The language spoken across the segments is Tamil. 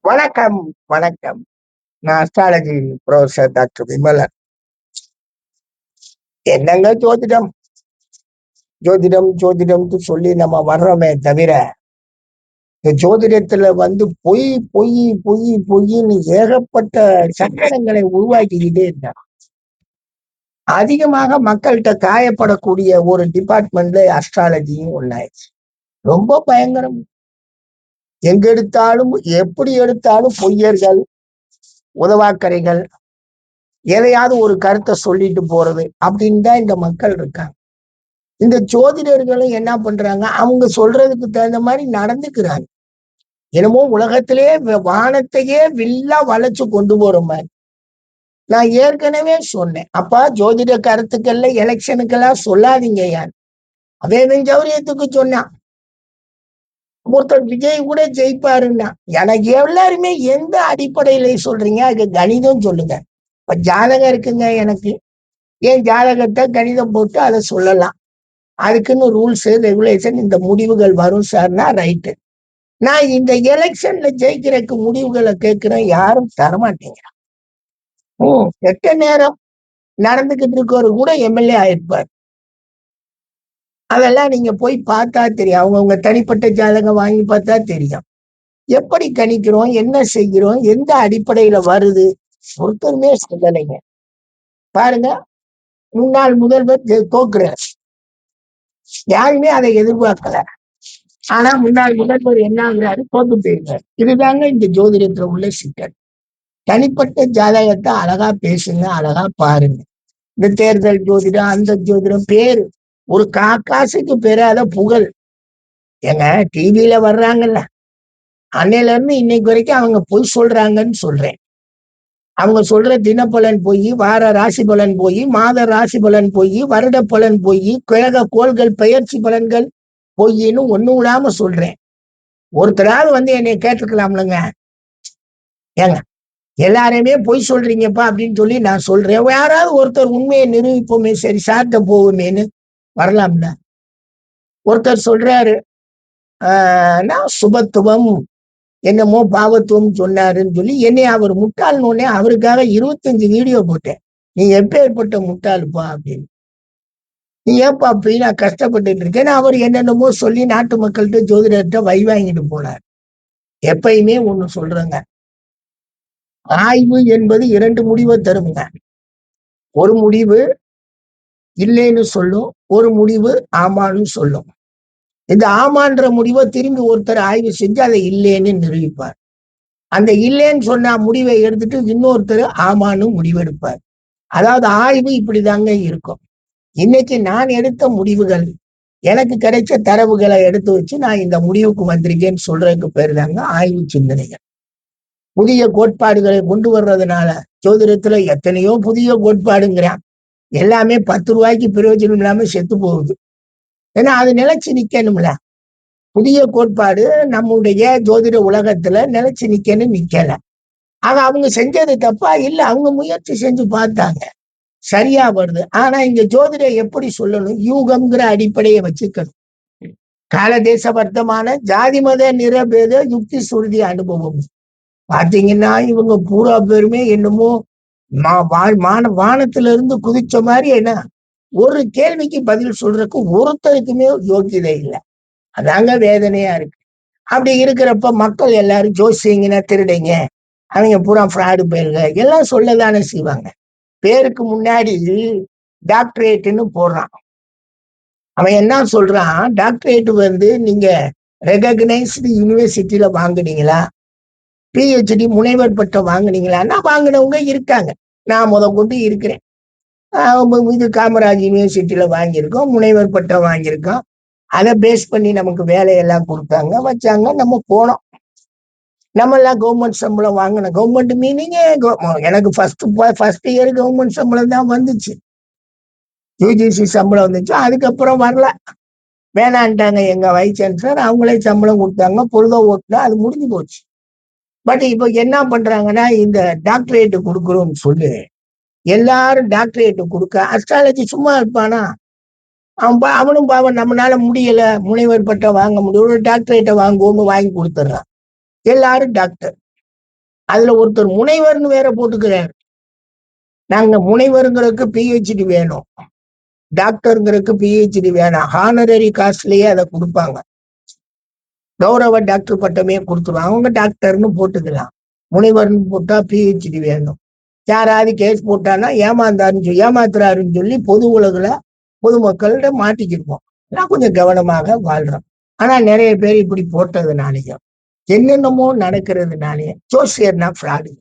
வணக்கம், வணக்கம். நான் அஸ்ட்ராலஜி புரொஃபசர் டாக்டர் விமலன். என்னங்க ஜோதிடம், ஜோதிடம், ஜோதிடம்னு சொல்லி நம்ம வர்றோமே தவிர, இந்த ஜோதிடத்துல பொய், பொய், பொய், பொய்ன்னு ஏகப்பட்ட சங்கடங்களை உருவாக்கிக்கிட்டே இருந்தான். அதிகமாக மக்கள்கிட்ட காயப்படக்கூடிய ஒரு டிபார்ட்மெண்ட்ல அஸ்ட்ராலஜியும் ஒண்ணாயிடுச்சு. ரொம்ப பயங்கரம். எங்க எடுத்தாலும், எப்படி எடுத்தாலும் பொய்யர்கள், உதவாக்கரைகள், எதையாவது ஒரு கருத்தை சொல்லிட்டு போறது அப்படின்னு தான் இந்த மக்கள் இருக்காங்க. இந்த ஜோதிடர்களும் என்ன பண்றாங்க, அவங்க சொல்றதுக்கு தகுந்த மாதிரி நடந்துக்கிறாங்க. என்னமோ உலகத்திலே வானத்தையே வில்லா வளைச்சு கொண்டு போற மாதிரி. நான் ஏற்கனவே சொன்னேன், அப்பா ஜோதிட கருத்துக்கள்ல எலெக்ஷனுக்கெல்லாம் சொல்லாதீங்க யார். அதே ஜௌரியத்துக்கு சொன்னான். ஒருத்தர் விஜய் கூட ஜெயிப்பாருன்னா, எனக்கு எல்லாருமே எந்த அடிப்படையில சொல்றீங்க, அதுக்கு கணிதம் சொல்லுங்க. இப்ப ஜாதகம் இருக்குங்க எனக்கு, ஏன் ஜாதகத்தை கணிதம் போட்டு அதை சொல்லலாம். அதுக்குன்னு ரூல்ஸ் ரெகுலேஷன், இந்த முடிவுகள் வரும் சார்னா ரைட்டு. நான் இந்த எலெக்ஷன்ல ஜெயிக்கிறதுக்கு முடிவுகளை கேட்கிறேன், யாரும் தரமாட்டீங்க. கெட்ட நேரம் நடந்துகிட்டு இருக்கவரு கூட எம்எல்ஏ ஆயிருப்பார். அதெல்லாம் நீங்க போய் பார்த்தா தெரியும். அவங்கவுங்க தனிப்பட்ட ஜாதகம் வாங்கி பார்த்தா தெரியும். எப்படி கணிக்கிறோம், என்ன செய்கிறோம், எந்த அடிப்படையில வருது, ஒருத்தருமே சொல்லலைங்க. பாருங்க, முன்னாள் முதல்வர் தோக்குறார், யாருமே அதை எதிர்பார்க்கல. ஆனா முன்னாள் முதல்வர் என்ன ஆகுறாரு, தோத்து போயிருக்காரு. இதுதாங்க இந்த ஜோதிடத்துல உள்ள சிக்கல். தனிப்பட்ட ஜாதகத்தை அழகா பேசுங்க, அழகா பாருங்க. இந்த தேர்தல் ஜோதிடம், அந்த ஜோதிடம் பேரு ஒரு காசுக்கு பெறாத புகழ். ஏங்க டிவியில வர்றாங்கல்ல, அன்னையில இருந்து இன்னைக்கு வரைக்கும் அவங்க பொய் சொல்றாங்கன்னு சொல்றேன். அவங்க சொல்ற தினப்பலன் போய், வார ராசி பலன் போய், மாத ராசி பலன் போய், வருட பலன் போய், கிழக கோள்கள் பெயர்ச்சி பலன்கள் பொய்ன்னு ஒண்ணு விடாம சொல்றேன். ஒருத்தராவது என்னை கேட்டுக்கலாம்லங்க. ஏங்க எல்லாரையுமே பொய் சொல்றீங்கப்பா அப்படின்னு சொல்லி நான் சொல்றேன். யாராவது ஒருத்தர் உண்மையை நிரூபிப்போமே, சரி சார்ட்ட போவோமேன்னு வரலாம்ல. ஒருத்தர் சொல்றாரு, நான் சுபத்துவம் என்னமோ பாவத்துவம் சொன்னாருன்னு சொல்லி என்னை அவர் முட்டாள்னோடனே அவருக்காக 25 வீடியோ போட்டேன். நீ எப்பேற்பட்ட முட்டாளுப்பா அப்படின்னு. நீ ஏப்பா அப்படி நான் கஷ்டப்பட்டுட்டு இருக்கேன்னு அவர் என்னென்னமோ சொல்லி நாட்டு மக்கள்கிட்ட ஜோதிடர்கிட்ட வை வாங்கிட்டு போனார். எப்பயுமே ஒண்ணு சொல்றேங்க, ஆய்வு என்பது 2 முடிவை தருங்க. ஒரு முடிவு இல்லைன்னு சொல்லும், ஒரு முடிவு ஆமான்னு சொல்லும். இந்த ஆமான்ற முடிவை திரும்பி ஒருத்தர் ஆய்வு செஞ்சு அதை இல்லைன்னு நிரூபிப்பார். அந்த இல்லைன்னு சொன்ன முடிவை எடுத்துட்டு இன்னொருத்தர் ஆமான்னு முடிவெடுப்பார். அதாவது ஆய்வு இப்படிதாங்க இருக்கும். இன்னைக்கு நான் எடுத்த முடிவுகள், எனக்கு கிடைச்ச தரவுகளை எடுத்து வச்சு நான் இந்த முடிவுக்கு வந்திருக்கேன்னு சொல்றதுக்கு பேர் தாங்க ஆய்வு சிந்தனைகள். புதிய கோட்பாடுகளை கொண்டு வர்றதுனால ஜோதிடத்துல எத்தனையோ புதிய கோட்பாடுங்கிறான், எல்லாமே 10 ரூபாய்க்கு பிரயோஜனம் இல்லாம செத்து போகுது. ஏன்னா அது நிலைச்சு நிக்கணும்ல. புதிய கோட்பாடு நம்முடைய ஜோதிட உலகத்துல நிலைச்சு நிக்கல. ஆக அவங்க செஞ்சது தப்பா இல்ல, அவங்க முயற்சி செஞ்சு பார்த்தாங்க, சரியா வருது. ஆனா இங்க ஜோதிடம் எப்படி சொல்லணும், யூகம்ங்கிற அடிப்படையை வச்சுக்கணும். கால தேச வர்த்தமான ஜாதி மத நிறபேத யுக்தி சுருதி அனுபவம். பாத்தீங்கன்னா இவங்க பூரா பேருமே என்னமோ வானத்துல இருந்து குதிச்ச மாதிரி. என்ன, ஒரு கேள்விக்கு பதில் சொல்றதுக்கு ஒருத்தருக்குமே யோக்கியதை இல்லை. அதாங்க வேதனையா இருக்கு. அப்படி இருக்கிறப்ப மக்கள் எல்லாரும் ஜோசியங்கன்னா திருடைங்க, அவங்க பூரா ஃப்ராடு பேருங்க எல்லாம் சொல்லதானே செய்வாங்க. பேருக்கு முன்னாடி டாக்டரேட்னு போடுறான். அவன் என்ன சொல்றான், டாக்டரேட் நீங்க ரெகக்னைஸ்டு யூனிவர்சிட்டியில வாங்குனீங்களா, பிஹெச்டி முனைவர் பட்டம் வாங்குனீங்களான்னா வாங்கினவங்க இருக்காங்க. நான் கொண்டு இருக்கிறேன். இது காமராஜ் யூனிவர்சிட்டியில வாங்கியிருக்கோம், முனைவர் பட்டம் வாங்கியிருக்கோம். அதை பேஸ் பண்ணி நமக்கு வேலையெல்லாம் கொடுத்தாங்க, வச்சாங்க, நம்ம போனோம். நம்ம எல்லாம் கவர்மெண்ட் சம்பளம் வாங்கினோம். கவர்மெண்ட் மீனிங் எனக்கு ஃபர்ஸ்ட் இயர் கவர்மெண்ட் சம்பளம் தான் வந்துச்சு. யூஜிசி சம்பளம் வந்துச்சு, அதுக்கப்புறம் வரல, வேணான்ட்டாங்க எங்க வைஸ் சான்சலர். அவங்களே சம்பளம் கொடுத்தாங்க, பொழுத ஓட்டுனா, அது முடிஞ்சு போச்சு. பட் இப்போ என்ன பண்றாங்கன்னா, இந்த டாக்டரேட் கொடுக்குறோம்னு சொல்லி எல்லாரும் டாக்டரேட் கொடுக்க, அஸ்ட்ராலஜி சும்மா இருப்பானா? அவனும் பாவம், நம்மளால முடியல, முனைவர் பட்டம் வாங்க முடியும், ஒரு டாக்டரேட்டை வாங்குவோம்னு வாங்கி கொடுத்துட்றான். எல்லாரும் டாக்டர். அதுல ஒருத்தர் முனைவர்னு வேற போட்டுக்கிறார். நாங்க முனைவருங்கிறதுக்கு பிஹெச்டி வேணும், டாக்டருங்கிறதுக்கு பிஹெச்டி வேணாம், ஹானரரி காஸ்ட்லயே அதை கொடுப்பாங்க. கௌரவ டாக்டர் பட்டமே கொடுத்துருவாங்க. அவங்க டாக்டர்னு போட்டுக்கலாம். முனைவர்னு போட்டா பிஹெச்டி வேணும். யாராவது கேஸ் போட்டானா ஏமாத்துறாருன்னு சொல்லி பொது உலகில் பொதுமக்கள்கிட்ட மாட்டிக்கிருப்போம். நான் கொஞ்சம் கவனமாக வாழ்றோம். ஆனா நிறைய பேர் இப்படி போட்டதுனாலயும் என்னென்னமோ நடக்கிறதுனாலயே ஜோசியர்னா ஃப்ராடு.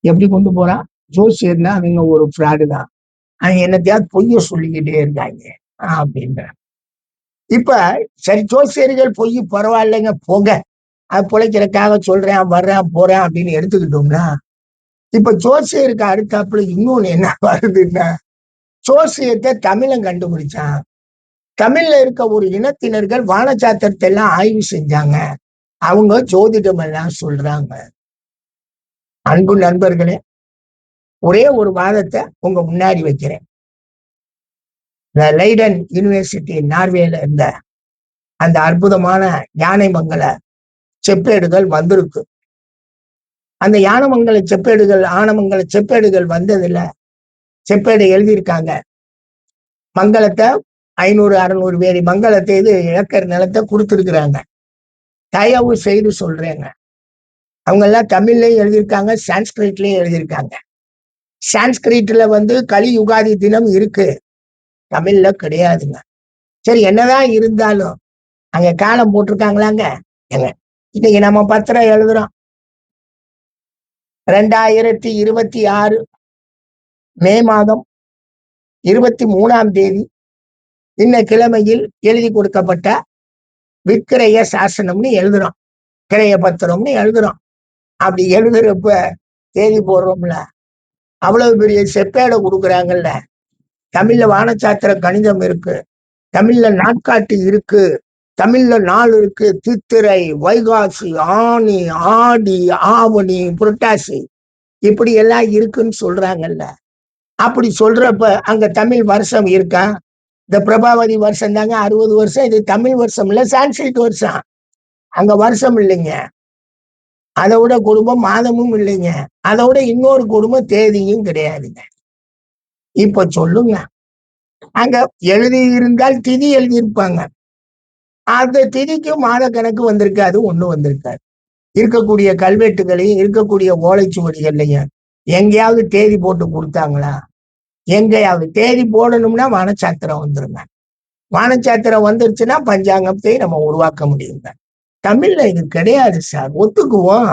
எப்படி கொண்டு போறான்? ஜோசியர்னா அவங்க ஒரு ஃப்ராடு தான், அவங்க என்னத்தையாவது பொய்ய சொல்லிக்கிட்டே இருக்காங்க அப்படின்ற. இப்ப சரி, ஜோசியர்கள் பொய் பரவாயில்லைங்க போங்க, அது பிழைக்கிறதுக்காக சொல்றேன் வர்றேன் போறேன் அப்படின்னு எடுத்துக்கிட்டோம்னா, இப்ப ஜோசியருக்கு அடுத்தாப்புல இன்னொன்னு என்ன வருதுன்னா, ஜோசியத்தை தமிழன் கண்டுபிடிச்சான். தமிழ்ல இருக்க ஒரு இனத்தினர்கள் வானசாத்திரத்தை எல்லாம் ஆய்வு செஞ்சாங்க. அவங்க ஜோதிடம் எல்லாம் சொல்றாங்க. அன்பு நண்பர்களே, ஒரே ஒரு வாதத்தை உங்க முன்னாடி வைக்கிறேன். லைடன் யூனிவர்சிட்டி நார்வேல இருந்த அந்த அற்புதமான யானைமங்கல செப்பேடுகள் வந்திருக்கு. அந்த ஆனமங்கல செப்பேடுகள் வந்ததுல செப்பேடு எழுதியிருக்காங்க. மங்களத்தை 500-600 பேரி மங்களத்தை ஏக்கர் நிலத்தை கொடுத்துருக்குறாங்க. தயவு செய்து சொல்றேங்க, அவங்க எல்லாம் தமிழ்லயும் எழுதியிருக்காங்க, சான்ஸ்கிரிட்லயும் எழுதியிருக்காங்க. சான்ஸ்கிரிட்ல கலி யுகாதி தினம் இருக்கு, தமிழ்ல கிடையாதுங்க. சரி, என்னதான் இருந்தாலும் அங்க காலம் போட்டிருக்காங்களாங்க. இன்னைக்கு நம்ம பத்திரம் எழுதுறோம் 2026 மே மாதம் 23ஆம் தேதி இந்த கிழமையில் எழுதி கொடுக்கப்பட்ட விக்கிரய சாசனம்னு எழுதுறோம், கிரைய பத்திரம்னு எழுதுறோம். அப்படி எழுதுறப்ப தேதி போடுறோம்ல, அவ்வளவு பெரிய செப்பேடை கொடுக்குறாங்கல்ல. தமிழ்ல வானசாத்திர கணிதம் இருக்கு, தமிழ்ல நாட்காட்டி இருக்கு, தமிழ்ல நாள் இருக்கு, சித்திரை, வைகாசி, ஆனி, ஆடி, ஆவணி, புரட்டாசி இப்படி எல்லாம் இருக்குன்னு சொல்றாங்கல்ல. அப்படி சொல்றப்ப அங்க தமிழ் வருஷம் இருக்கா? இந்த பிரபாவதி வருஷம் தாங்க 60 வருஷம். இது தமிழ் வருஷம் இல்ல, சான்ஸ்கிரிட் வருஷம். அங்க வருஷம் இல்லைங்க. அதை விட குடும்பம் மாதமும் இல்லைங்க. அதை விட இன்னொரு குடும்பம் தேதியும் கிடையாதுங்க. இப்ப சொல்லுங்க, அங்க எழுதி இருந்தால் திதி எழுதியிருப்பாங்க, அந்த திதிக்கு மாத கணக்கு வந்திருக்காது, ஒண்ணும் வந்திருக்காது. இருக்கக்கூடிய கல்வெட்டுகளையும் இருக்கக்கூடிய ஓலைச்சுவடிகள்லையும் எங்கேயாவது தேதி போட்டு கொடுத்தாங்களா? எங்கேயாவது தேதி போடணும்னா வானசாத்திரம் வந்துருங்க. வானசாத்திரம் வந்துருச்சுன்னா பஞ்சாங்கத்தை நம்ம உருவாக்க முடியுங்க. தமிழ்ல இது கிடையாது சார், ஒத்துக்குவோம்.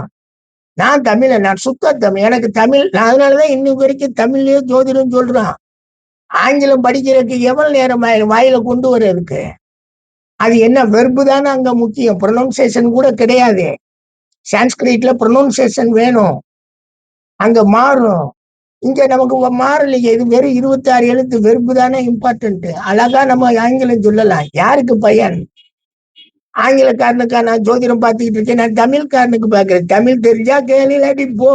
நான் சுத்த தமிழ், எனக்கு தமிழ். நான் அதனாலதான் இன்னும் வரைக்கும் தமிழ்லயே ஜோதிடம் சொல்றான். ஆங்கிலம் படிக்கிறதுக்கு எவ்வளவு நேரம் வாயில கொண்டு வர்றதுக்கு? அது என்ன வெர்பு தானே அங்க முக்கியம், ப்ரொனவுன்சியேஷன் கூட கிடையாது. சான்ஸ்கிரிட்ல ப்ரொனவுன்சியேஷன் வேணும், அங்க மாறும். இங்க நமக்கு மாறலையே, இது வெறும் 26 எழுத்து, வெறுப்பு தானே இம்பார்ட்டன்ட். அழகா நம்ம ஆங்கிலம் சொல்லலாம். யாருக்கு பயன்? ஆங்கிலக்காரனுக்கா நான் ஜோதிடம் பார்த்துக்கிட்டு இருக்கேன்? நான் தமிழ்காரனுக்கு பாக்குறேன். தமிழ் தெரிஞ்சா கேள்வி இல்லாட்டி போ.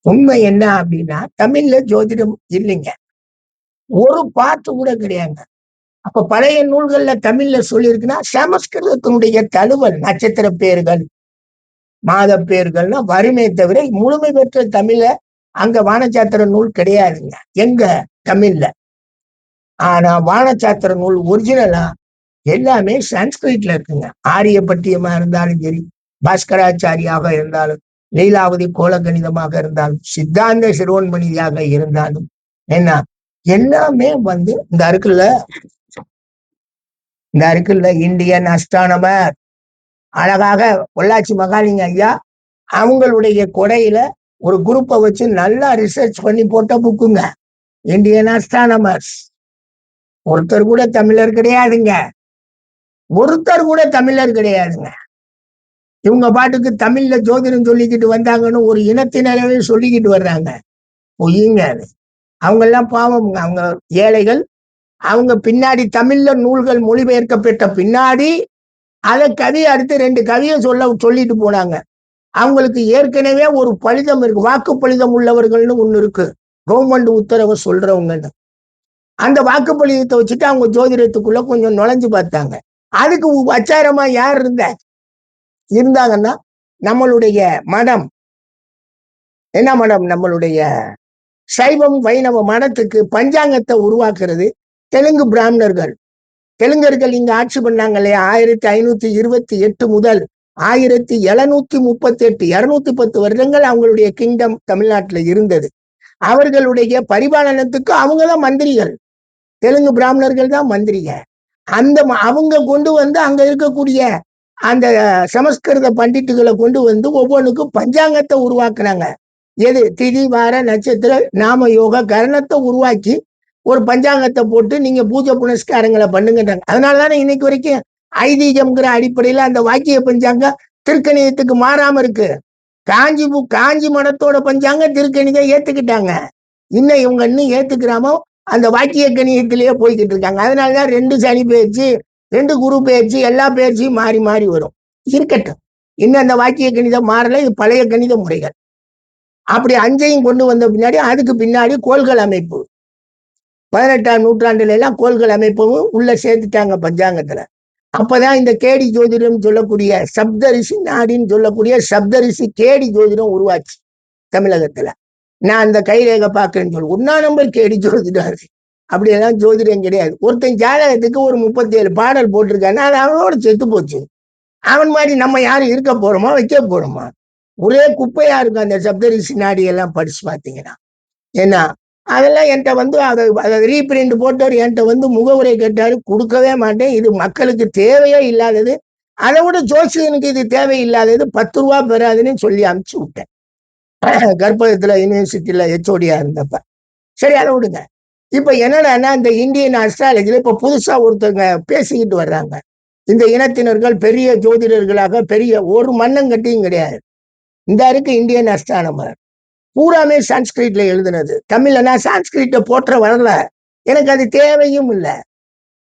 உண்மை என்ன அப்படின்னா, தமிழ்ல ஜோதிடம் இல்லைங்க, ஒரு பாட்டு கூட கிடையாது. அப்ப பழைய நூல்கள்ல தமிழ்ல சொல்லியிருக்குன்னா சமஸ்கிருதத்தினுடைய தழுவல், நட்சத்திர பேர்கள், மாத பேர்கள்னா வருமே தவிர முழுமை பெற்ற தமிழ்ல அங்க வானசாத்திர நூல் கிடையாதுங்க எங்க தமிழ்ல. ஆனா வானசாத்திர நூல் ஒரிஜினலா எல்லாமே சான்ஸ்கிரிட்ல இருக்குங்க. ஆரிய பட்டியமா இருந்தாலும் சரி, பாஸ்கராச்சாரியாக இருந்தாலும், லீலாவதி கோலகணிதமாக இருந்தாலும், சித்தாந்த சிரோன்மணியாக இருந்தாலும் என்ன, எல்லாமே இந்த இருக்குல்ல இந்தியன் அஸ்ட்ரானமர், அழகாக பொள்ளாச்சி மகாலிங்க ஐயா அவங்களுடைய கொடையில ஒரு குரூப்பை வச்சு நல்லா ரிசர்ச் பண்ணி போட்ட புக்குங்க இந்தியன் அஸ்ட்ரானமர்ஸ். ஒருத்தர் கூட தமிழர் கிடையாதுங்க, ஒருத்தர் கூட தமிழர் கிடையாதுங்க. இவங்க பாட்டுக்கு தமிழ்ல ஜோதிடம் சொல்லிக்கிட்டு வந்தாங்கன்னு ஒரு இனத்தினரவே சொல்லிக்கிட்டு வர்றாங்க. பொய்யுங்க அது. அவங்க எல்லாம் பாவம்ங்க, அவங்க ஏழைகள். அவங்க பின்னாடி தமிழ்ல நூல்கள் மொழிபெயர்க்கப்பட்ட பின்னாடி அதை கவி அடுத்து 2 கவியை சொல்லிட்டு போனாங்க. அவங்களுக்கு ஏற்கனவே ஒரு பலிதம் இருக்கு, வாக்கு பலிதம் உள்ளவர்கள்னு ஒண்ணு இருக்கு, கவர்மெண்ட் உத்தரவை சொல்றவங்கன்னு. அந்த வாக்கு பலிதத்தை வச்சுட்டு அவங்க ஜோதிடத்துக்குள்ள கொஞ்சம் நுழைஞ்சு பார்த்தாங்க. அதுக்கு அச்சாரமா யார் இருந்தாங்கன்னா நம்மளுடைய மதம் என்ன மதம்? நம்மளுடைய சைவம் வைணவ மதத்துக்கு பஞ்சாங்கத்தை உருவாக்குறது தெலுங்கு பிராமணர்கள். தெலுங்கர்கள் இங்க ஆட்சி பண்ணாங்களே 1528 முதல் 1738, 210 வருடங்கள் அவங்களுடைய கிங்டம் தமிழ்நாட்டில் இருந்தது. அவர்களுடைய பரிபாலனத்துக்கு அவங்கதான் மந்திரிகள். தெலுங்கு பிராமணர்கள் தான் மந்திரிங்க. அந்த அவங்க கொண்டு வந்து அங்க இருக்கக்கூடிய அந்த சமஸ்கிருத பண்டிட்டுகளை கொண்டு வந்து ஒவ்வொன்றுக்கும் பஞ்சாங்கத்தை உருவாக்குனாங்க. எது? திதி, வார, நட்சத்திர, நாம யோக கரணத்தை உருவாக்கி ஒரு பஞ்சாங்கத்தை போட்டு நீங்க பூஜை புனஸ்காரங்களை பண்ணுங்கன்றாங்க. அதனாலதானே இன்னைக்கு வரைக்கும் ஐதீகம்ங்கிற அடிப்படையில அந்த வாக்கிய பஞ்சாங்கம் திருக்கணிதத்துக்கு மாறாம இருக்கு. காஞ்சி மடத்தோட பஞ்சாங்கம் திருக்கணிதை ஏத்துக்கிட்டாங்க. இன்னும் இவங்க இன்னும் ஏத்துக்கிறாம அந்த வாக்கிய கணிதத்திலேயே போய்கிட்டு இருக்காங்க. அதனாலதான் 2 சனி பயிற்சி, 2 குரு பயிற்சி, எல்லா பயிற்சியும் மாறி மாறி வரும். இருக்கட்டும், இன்னும் அந்த வாக்கிய கணிதம் மாறல. இது பழைய கணித முறைகள். அப்படி 5ஐயும் கொண்டு வந்த பின்னாடி அதுக்கு பின்னாடி கோள்கள் அமைப்பு 18ஆம் நூற்றாண்டுல எல்லாம் கோள்கள் அமைப்பும் உள்ள சேர்த்துட்டாங்க பஞ்சாங்கத்துல. அப்பதான் இந்த கேடி ஜோதிடம் சொல்லக்கூடிய சப்தரிசி நாடின்னு சொல்லக்கூடிய சப்தரிசி கேடி ஜோதிடம் உருவாச்சு தமிழகத்துல. நான் அந்த கைரேகை பார்க்கறேன்னு சொல்லி 1ஆம் நம்பர் கேடி ஜோதிடம். அப்படியெல்லாம் ஜோதிடம் கிடையாது. ஒருத்தன் ஜாதகத்துக்கு ஒரு 37 பாடல் போட்டிருக்கான்னா அது அவனோட செத்து போச்சு. அவன் மாதிரி நம்ம யாரும் இருக்க போறோமா, வைக்க போறோமா? ஒரே குப்பையா இருக்கும் அந்த சப்தரிசி நாடி எல்லாம் படிச்சு பார்த்தீங்கன்னா. ஏன்னா அதெல்லாம் என்கிட்ட வந்து அதை ரீபிரிண்ட் போட்டவர் என்கிட்ட வந்து முகவுரை கேட்டாரு, கொடுக்கவே மாட்டேன். இது மக்களுக்கு தேவையே இல்லாதது. அதை விட ஜோசியனுக்கு இது தேவையில்லாதது, 10 ரூபா பெறாதுன்னு சொல்லி அனுப்பிச்சு விட்டேன். கர்ப்பகத்துல யூனிவர்சிட்டியில ஹெச்ஓடியா இருந்தப்ப. சரி, அதை விடுங்க. இப்ப என்னடான்னா இந்த இந்தியன் அஸ்ட்ராலஜில இப்ப புதுசா ஒருத்தவங்க பேசிக்கிட்டு வர்றாங்க. இந்த இனத்தினர்கள் பெரிய ஜோதிடர்களாக, பெரிய ஒரு மண்ணங்கட்டியும் கிடையாது. இந்த இருக்கு இந்தியன் அஸ்ட்ரானமர் பூராமே சான்ஸ்கிரிட்ல எழுதுனது. தமிழ்ல நான் சான்ஸ்கிரிட்ட போற்ற வரல, எனக்கு அது தேவையும் இல்லை.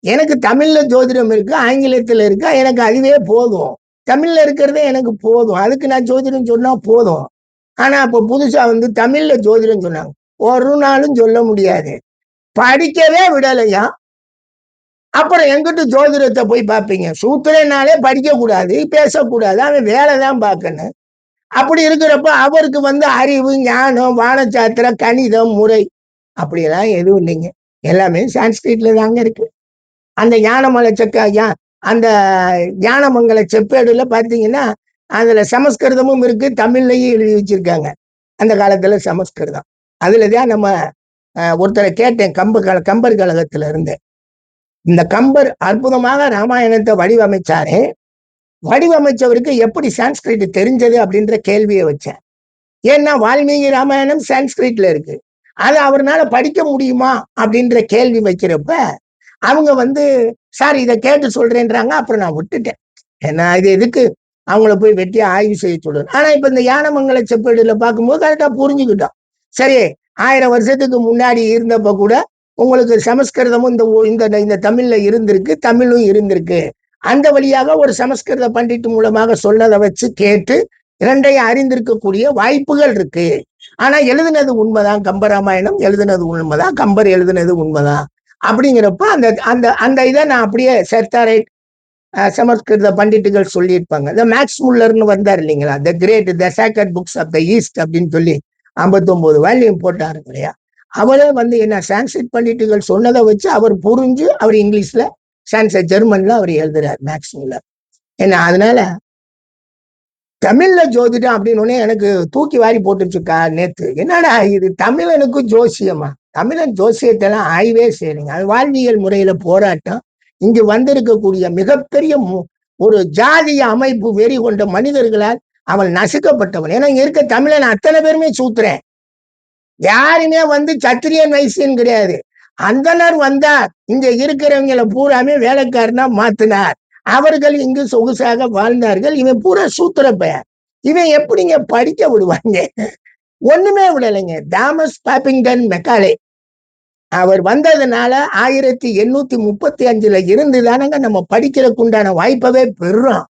எனக்கு தமிழ்ல ஜோதிடம் இருக்கு, ஆங்கிலத்துல இருக்கா, எனக்கு அதுவே போதும். தமிழ்ல இருக்கிறதே எனக்கு போதும். அதுக்கு நான் ஜோதிடம் சொன்னா போதும். ஆனா இப்ப புதுசா வந்து தமிழ்ல ஜோதிடம் சொன்னாங்க. ஒரு நாளும் சொல்ல முடியாது, படிக்கவே விடலையா. அப்புறம் எங்கிட்ட ஜோதிடத்தை போய் பார்ப்பீங்க? சூத்திரனாலே படிக்க கூடாது, பேசக்கூடாது, அவன் வேலைதான் பார்க்கணும். அப்படி இருக்கிறப்ப அவருக்கு வந்து அறிவு, ஞானம், வானசாத்திரம், கணிதம், முறை அப்படியெல்லாம் எதுவும் இல்லைங்க. எல்லாமே சான்ஸ்கிரிட்ல தாங்க இருக்கு. அந்த ஞானமலை அந்த ஞானமங்கல செப்பேடுல பார்த்தீங்கன்னா அதுல சமஸ்கிருதமும் இருக்கு, தமிழ்லையும் எழுதி வச்சிருக்காங்க. அந்த காலத்துல சமஸ்கிருதம். அதுலதான் நம்ம ஒருத்தரை கேட்டேன், கம்பர் கழகத்துல இருந்து. இந்த கம்பர் அற்புதமாக ராமாயணத்தை வடிவமைச்சாரு. வடிவமைச்சவருக்கு எப்படி சான்ஸ்கிரிட் தெரிஞ்சது அப்படின்ற கேள்வியை வச்சேன். ஏன்னா வால்மீகி ராமாயணம் சான்ஸ்கிரிட்ல இருக்கு. அதை அவர்னால படிக்க முடியுமா அப்படின்ற கேள்வி வைக்கிறப்ப அவங்க வந்து சார் இதை கேட்டு சொல்றேன்றாங்க. அப்புறம் நான் விட்டுட்டேன். ஏன்னா இது எதுக்கு அவங்கள போய் வெட்டி ஆய்வு செய்ய சொல்றது. ஆனா இப்ப இந்த யானமங்கல செப்பேடுல பார்க்கும்போது கரெக்டா புரிஞ்சுக்கிட்டோம். சரி, 1000 வருஷத்துக்கு முன்னாடி இருந்தப்ப கூட உங்களுக்கு சமஸ்கிருதமும் இந்த தமிழ்ல இருந்திருக்கு, தமிழும் இருந்திருக்கு. அந்த வழியாக ஒரு சமஸ்கிருத பண்டிட் மூலமாக சொன்னதை வச்சு கேட்டு 2ஐயும் அறிந்திருக்கக்கூடிய வாய்ப்புகள் இருக்கு. ஆனா எழுதுனது உண்மைதான், கம்பராமாயணம் எழுதுனது உண்மைதான், கம்பர் எழுதுனது உண்மைதான். அப்படிங்கிறப்ப அந்த அந்த அந்த இதை நான் அப்படியே செத்தாரை சமஸ்கிருத பண்டிட்டுகள் சொல்லியிருப்பாங்க. இந்த மேக்ஸ் முல்லர்னு வந்தார் இல்லைங்களா, the great the sacred books of the east அப்படின்னு சொல்லி 59 வால்யூம் போட்டாரு இல்லையா. அவரே வந்து என்ன சான்ஸ்கிரிட் பண்டிட்டுகள் சொன்னதை வச்சு அவர் புரிஞ்சு அவர் இங்கிலீஷ்ல ஜெர்மன்ல அவர் எழுதுறாரு மேக்ஸ் முல்லர். ஏன்னா அதனால தமிழ்ல ஜோதிடம் அப்படின்னு எனக்கு தூக்கி வாரி போட்டுச்சுக்கா நேத்து. என்னடா இது தமிழனுக்கு ஜோசியமா? தமிழன் ஜோசியத்தெல்லாம் ஆய்வே செய்யுங்க. அது வாழ்வியல் முறையில போராட்டம். இங்கு வந்திருக்கக்கூடிய மிகப்பெரிய ஒரு ஜாதிய அமைப்பு வெறி கொண்ட மனிதர்களால் அவன் நசுக்கப்பட்டவன். ஏன்னா இங்க இருக்க தமிழன் அத்தனை பேருமே சூத்துறேன். யாருமே வந்து சத்திரியன் வைசியன் கிடையாது. அந்தனர் வந்தார், இங்க இருக்கிறவங்களை பூராமே வேலைக்காரனா மாத்தினார். அவர்கள் இங்கு சொகுசாக வாழ்ந்தார்கள். இவன் பூரா சூத்திர பெயர். இவன் எப்படிங்க படிக்க விடுவாங்க? ஒண்ணுமே விடலைங்க. தாமஸ் பாப்பிங்டன் மெக்காலே அவர் வந்ததுனால 1835 இருந்துதானங்க நம்ம படிக்கிறதுக்கு உண்டான வாய்ப்பவே பெறுறோம்.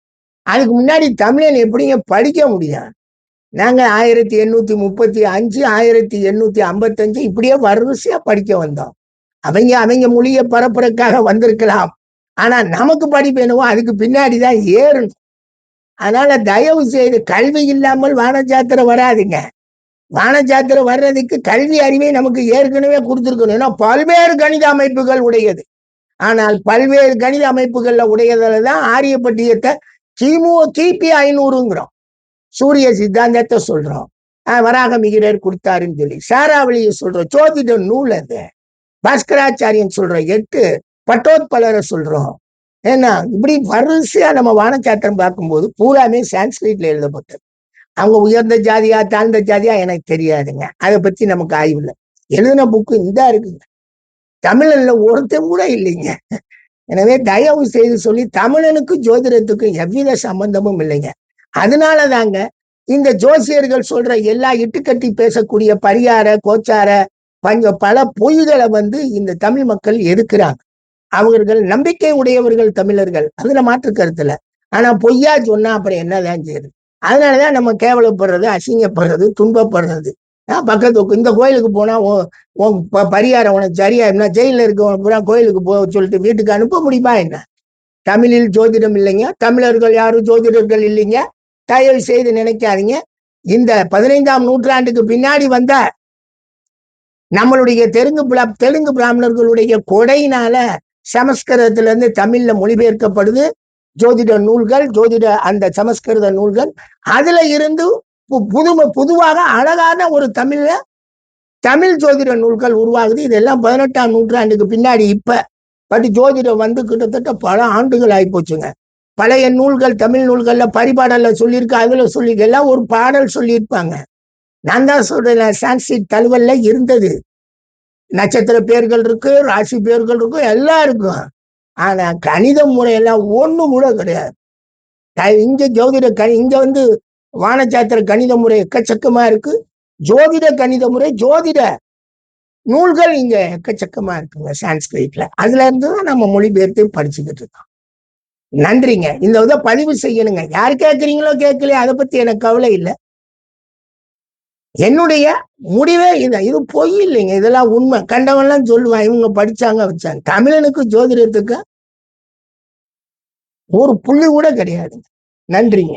அதுக்கு முன்னாடி தமிழன் எப்படிங்க படிக்க முடியும்? நாங்க 1835, 1855 இப்படியே வரிசையா படிக்க வந்தோம். அவங்க மொழியை பரப்புறதுக்காக வந்திருக்கலாம். ஆனா நமக்கு படிப்பு என்னவோ அதுக்கு பின்னாடிதான் ஏறணும். அதனால தயவு செய்து கல்வி இல்லாமல் வானஜாத்திரை வராதுங்க. வானஜாத்திரை வர்றதுக்கு கல்வி அறிவை நமக்கு ஏற்கனவே கொடுத்துருக்கணும். ஏன்னா பல்வேறு கணித அமைப்புகள் உடையது. ஆனால் பல்வேறு கணித அமைப்புகள்ல உடையதுல தான் ஆரியப்பட்டியத்தை கிபி 500ங்கிறோம். சூரிய சித்தாந்தத்தை சொல்றோம். வராக மிகிரர் கொடுத்தாருன்னு சொல்லி சாராவளியை சொல்றோம். ஜோதிட நூல் அது. பாஸ்கராச்சாரியன் சொல்றோம். 8 பட்டோத்பலரை சொல்றோம். ஏன்னா இப்படி வரிசையா நம்ம வானச்சாத்திரம் பார்க்கும்போது பூராமே சான்ஸ்கிரிட்ல எழுதப்பட்டது. அவங்க உயர்ந்த ஜாதியா தாழ்ந்த ஜாதியா எனக்கு தெரியாதுங்க. அதை பத்தி நமக்கு ஆய்வு இல்லை. எழுதின புக்கு இந்த இருக்குங்க. தமிழ்ல ஒருத்தம் கூட இல்லைங்க. எனவே தயவு செய்து சொல்லி தமிழனுக்கு ஜோதிடத்துக்கும் எவ்வித சம்பந்தமும் இல்லைங்க. அதனாலதாங்க இந்த ஜோசியர்கள் சொல்ற எல்லா இட்டுக்கட்டி பேசக்கூடிய பரிகார கோச்சார பல பொய்களை இந்த தமிழ் மக்கள் எதுக்குறாங்க. அவர்கள் நம்பிக்கை உடையவர்கள் தமிழர்கள், அதுல மாற்று கருத்துல. ஆனா பொய்யா சொன்னா அப்புறம் என்னதான் செய்யுது? அதனாலதான் நம்ம கேவலப்படுறது, அசிங்கப்படுறது, துன்பப்படுறது. பக்கத்து இந்த கோயிலுக்கு போனா பரிகாரம் உனக்கு சரியா என்ன, ஜெயில இருக்க கோயிலுக்கு போக சொல்லிட்டு வீட்டுக்கு அனுப்ப முடியுமா என்ன? தமிழில் ஜோதிடம் இல்லைங்க. தமிழர்கள் யாரும் ஜோதிடர்கள் இல்லைங்க. தயவு செய்து நினைக்காதீங்க. இந்த 15ஆம் நூற்றாண்டுக்கு பின்னாடி வந்த நம்மளுடைய தெலுங்கு பிராமணர்களுடைய கொடையினால சமஸ்கிருதத்துல இருந்து தமிழ்ல மொழிபெயர்க்கப்படுது ஜோதிட நூல்கள், அந்த சமஸ்கிருத நூல்கள். அதுல இருந்து பொதுவாக அழகான ஒரு தமிழ் ஜோதிட நூல்கள் உருவாகுது. இதெல்லாம் 18ஆம் நூற்றாண்டுக்கு பின்னாடி. பட் ஜோதிடம் கிட்டத்தட்ட பல ஆண்டுகள் ஆகி போச்சுங்க. பழைய நூல்கள், தமிழ் நூல்கள்ல பரிபாடல்ல சொல்லியிருக்கு, அதுல சொல்லியிருக்கு, எல்லாம் ஒரு பாடல் சொல்லியிருப்பாங்க. நான் தான் சொல்றேன், சான்ஸ்கிரிட் தழுவல்ல இருந்தது. நட்சத்திர பேர்கள் இருக்கு, ராசி பேர்கள் இருக்கும், எல்லாம் இருக்கும். ஆனா கணித முறையெல்லாம் ஒண்ணு கூட கிடையாது. இங்க ஜோதிட இங்க வானச்சாத்திர கணித முறை எக்கச்சக்கமா இருக்கு. ஜோதிட கணித முறை, ஜோதிட நூல்கள் இங்க எக்கச்சக்கமா இருக்குங்க சான்ஸ்கிரிட்ல. அதுல இருந்துதான் நம்ம மொழிபெயர்த்து படிச்சுக்கிட்டு இருக்கோம். நன்றிங்க. இந்த பதிவு செய்யணுங்க. யார் கேட்கறீங்களோ கேட்கலையோ அதை பத்தி எனக்கு கவலை இல்லை. என்னுடைய முடிவே இது பொய் இல்லைங்க. இதெல்லாம் உண்மை. கண்டவன்லாம் சொல்லுவான் இவங்க படிச்சாங்க வச்சாங்க. தமிழனுக்கு ஜோதிடத்துக்கு ஒரு புள்ளி கூட கிடையாதுங்க. நன்றிங்க.